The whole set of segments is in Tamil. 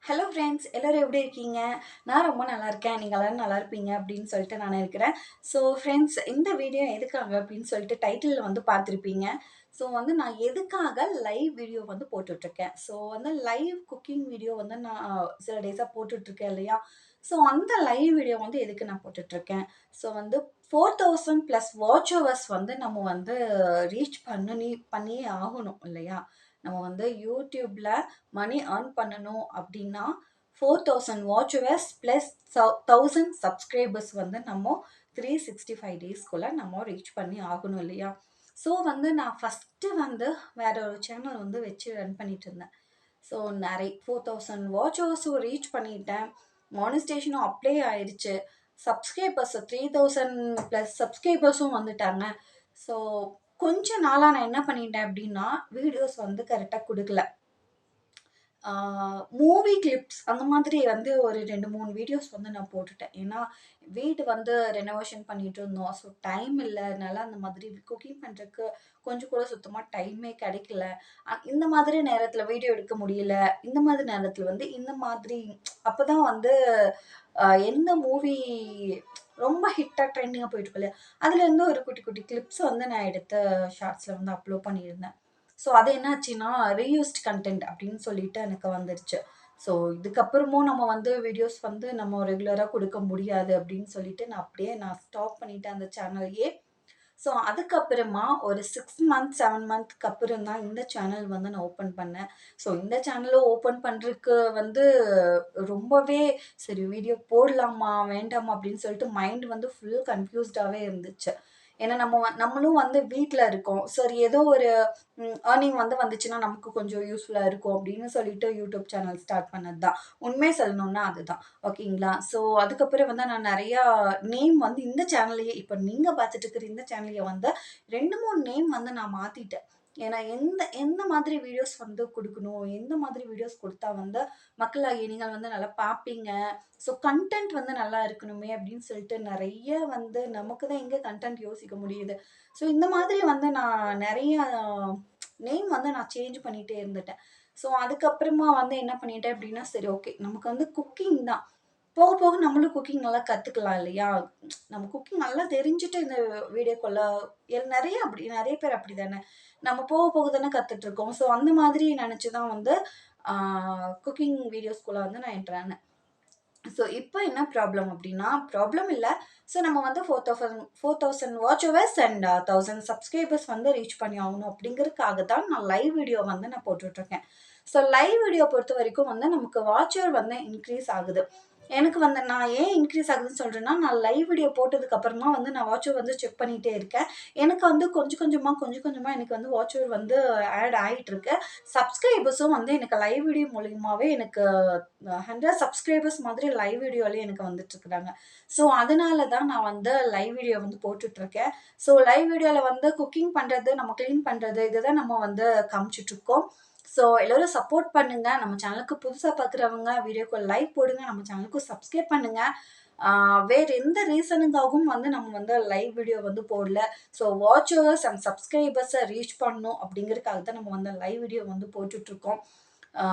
ஹலோ ஃப்ரெண்ட்ஸ் எல்லோரும் எப்படி இருக்கீங்க? நான் ரொம்ப நல்லா இருக்கேன். நீங்க எல்லாரும் நல்லா இருப்பீங்க அப்படின்னு சொல்லிட்டு நான் இருக்கிறேன். ஸோ ஃப்ரெண்ட்ஸ் இந்த வீடியோ எதுக்காக அப்படின்னு சொல்லிட்டு டைட்டிலில் வந்து பார்த்துருப்பீங்க. ஸோ வந்து நான் எதுக்காக லைவ் வீடியோ வந்து போட்டுட்ருக்கேன். ஸோ வந்து லைவ் குக்கிங் வீடியோ வந்து நான் சில டேஸாக போட்டுட்ருக்கேன் இல்லையா? ஸோ அந்த லைவ் வீடியோ வந்து எதுக்கு நான் போட்டுட்ருக்கேன்? ஸோ வந்து 4000 ப்ளஸ் வாட்ச் ஹவர்ஸ் வந்து நம்ம வந்து ரீச் பண்ணியே ஆகணும் இல்லையா? நம்ம வந்து யூடியூப்ல மணி ஏர்ன் பண்ணணும் அப்படின்னா 4000 வாட்ச் ஹவர்ஸ் ப்ளஸ் 1000 சப்ஸ்கிரைபர்ஸ் வந்து நம்ம 365 டேஸ்க்குள்ள நம்ம ரீச் பண்ணி ஆகணும் இல்லையா? ஸோ வந்து நான் ஃபஸ்ட்டு வந்து வேற ஒரு சேனல் வந்து வச்சு ரன் பண்ணிட்டு இருந்தேன். ஸோ நிறைய 4000 வாட்ச் ஹவர்ஸும் ரீச் பண்ணிட்டேன். மானிஸ்டேஷனும் அப்ளை ஆயிடுச்சு. சப்ஸ்கிரைபர்ஸ் 3000 ப்ளஸ் சப்ஸ்கிரைபர்ஸும் வந்துட்டாங்க. ஸோ கொஞ்ச நாளா நான் என்ன பண்ணிட்டேன் அப்படின்னா, வீடியோஸ் வந்து கரெக்ட்டா குடுக்கல. மூவி கிளிப்ஸ் அந்த மாதிரி வந்து ஒரு 2, 3 வீடியோஸ் வந்து நான் போட்டுட்டேன். ஏன்னா, வீடு வந்து ரெனோவேஷன் பண்ணிட்டு இருந்தோம். ஸோ டைம் இல்ல. அதனால அந்த மாதிரி குக்கிங் பண்றதுக்கு கொஞ்சம் கூட சுத்தமா டைமே கிடைக்கல. இந்த மாதிரி நேரத்தில வீடியோ எடுக்க முடியல. இந்த மாதிரி நேரத்தில வந்து இந்த மாதிரி அப்பதான் வந்து எந்த மூவி ரொம்ப ஹிட்டா ட்ரெண்டிங்கா போயிட்டு இருக்கு இல்லையா? அதுலேருந்து ஒரு குட்டி, குட்டி கிளிப்ஸ் வந்து நான் எடுத்து ஷார்ட்ஸ்ல வந்து அப்லோட் பண்ணியிருந்தேன். ஸோ அது என்னாச்சுன்னா, ரீயூஸ்ட் கன்டென்ட் அப்படின்னு சொல்லிட்டு எனக்கு வந்துருச்சு. ஸோ இதுக்கப்புறமும் நம்ம வந்து வீடியோஸ் வந்து நம்ம ரெகுலரா குடுக்க முடியாது அப்படின்னு சொல்லிட்டு நான் ஸ்டாப் பண்ணிட்டேன் அந்த சேனலையே. ஸோ அதுக்கப்புறமா ஒரு 6 மந்த், 7 மந்த்க்கு அப்புறம் தான் இந்த சேனல் வந்து நான் ஓப்பன் பண்ணேன். ஸோ இந்த சேனலும் ஓப்பன் பண்றதுக்கு வந்து ரொம்பவே சரி வீடியோ போடலாமா? வேண்டாமா? அப்படின்னு சொல்லிட்டு மைண்ட் வந்து ஃபுல் கன்ஃப்யூஸ்டாவே இருந்துச்சு. ஏன்னா நம்மளும் வந்து வீட்ல இருக்கோம். சரி ஏதோ ஒரு ஏர்னிங் வந்து வந்துச்சுன்னா நமக்கு கொஞ்சம் யூஸ்ஃபுல்லா இருக்கும் அப்படின்னு சொல்லிட்டு யூடியூப் சேனல் ஸ்டார்ட் பண்ணது தான். உண்மைய சொல்லணும்னா அதுதான். ஓகேங்களா? ஸோ அதுக்கப்புறம் வந்து நான் நெறையா நேம் வந்து இந்த சேனல்லயே இப்ப நீங்க பார்த்துட்டு இருக்கிற இந்த சேனல்லயே வந்து 2, 3 நேம் வந்து நான் மாத்திட்டேன். ஏன்னா எந்த மாதிரி வீடியோஸ் வந்து குடுக்கணும், எந்த மாதிரி வீடியோஸ் குடுத்தா வந்து மக்களாகிய நீங்கள் வந்து நல்லா பார்ப்பீங்க. ஸோ கன்டென்ட் வந்து நல்லா இருக்கணுமே அப்படின்னு சொல்லிட்டு நெறைய வந்து நமக்கு தான் எங்க கன்டென்ட் யோசிக்க முடியுது. ஸோ இந்த மாதிரி வந்து நான் நெறைய நேம் வந்து நான் சேஞ்ச் பண்ணிட்டே இருந்துட்டேன். ஸோ அதுக்கப்புறமா வந்து என்ன பண்ணிட்டேன் அப்படின்னா, சரி ஓகே நமக்கு வந்து குக்கிங் தான். போக போக நம்மளும் குக்கிங் நல்லா கத்துக்கலாம் இல்லையா? நம்ம குக்கிங் நல்லா தெரிஞ்சுட்டு இந்த வீடியோக்குள்ள நெறைய பேர் அப்படிதானே. நம்ம போக போக தானே கத்துட்டுருக்கோம். ஸோ அந்த மாதிரி நெனச்சு தான் வந்து ஆ குக்கிங் வீடியோஸ்குள்ள வந்து நான் என்டர் ஆனேன். ஸோ இப்போ என்ன ப்ராப்ளம் அப்டின்னா, ப்ராப்ளம் இல்ல. ஸோ நம்ம வந்து 4000 வாட்ச் ஹவர்ஸ் அண்ட் 1000 சப்ஸ்கிரைபர்ஸ் வந்து ரீச் பண்ணி ஆகணும் அப்டிங்கிறதுக்காக தான் நான் லைவ் வீடியோ வந்து நான் போட்டுட்ருக்கேன். ஸோ லைவ் வீடியோ பொறுத்தவரைக்கும் வந்து நமக்கு வாட்ச் ஹவர் வந்து இன்க்ரீஸ் ஆகுது. எனக்கு வந்து நான் ஏன் இன்க்ரீஸ் ஆகுதுன்னு சொல்றேன்னா, நான் லைவ் வீடியோ போட்டதுக்கு அப்புறமா வந்து நான் வாட்ச் ஹவர் வந்து செக் பண்ணிட்டே இருக்கேன். எனக்கு வந்து கொஞ்சம் கொஞ்சமா எனக்கு வந்து வாட்ச் ஹவர் வந்து ஆட் ஆயிட்டுருக்கு. சப்ஸ்கிரைபர்ஸும் வந்து எனக்கு லைவ் வீடியோ மூலியமாவே எனக்கு 100 சப்ஸ்கிரைபர்ஸ் மாதிரி லைவ் வீடியோலயே எனக்கு வந்துட்டுருக்குறாங்க. ஸோ, அதனால தான் நான் வந்து லைவ் வீடியோ வந்து போட்டுட்ருக்கேன். ஸோ, லைவ் வீடியோல வந்து குக்கிங் பண்றது, நம்ம கிளீன் பண்றது இதுதான் நம்ம வந்து காமிச்சுட்ருக்கோம். ஸோ, எல்லாரும் சப்போர்ட் பண்ணுங்க. நம்ம சேனலுக்கு புதுசா பார்க்குறவங்க வீடியோக்கு லைக் போடுங்க. நம்ம சேனலுக்கும் சப்ஸ்கிரைப் பண்ணுங்க. ஆ வேற எந்த ரீசனுக்காகவும் வந்து நம்ம வந்து லைவ் வீடியோ வந்து போடல. So, watch hours and subscribers reach பண்ணணும் அப்படிங்கிறதுக்காக தான் நம்ம வந்து லைவ் வீடியோ வந்து போட்டுட்ருக்கோம். Ah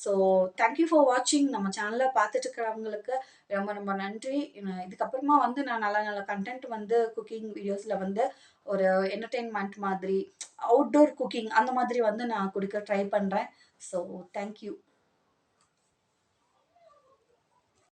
so thank you for வாட்சிங். நம்ம சேனல பார்த்துட்டு இருக்கிறவங்களுக்கு ரொம்ப ரொம்ப நன்றி. இதுக்கப்புறமா வந்து நான் நல்ல நல்ல கன்டென்ட் வந்து குக்கிங் வீடியோஸ்ல வந்து ஒரு என்டர்டெயின்மென்ட் மாதிரி, அவுட்டோர் குக்கிங் அந்த மாதிரி வந்து நான் குடுக்க ட்ரை பண்றேன். So thank you.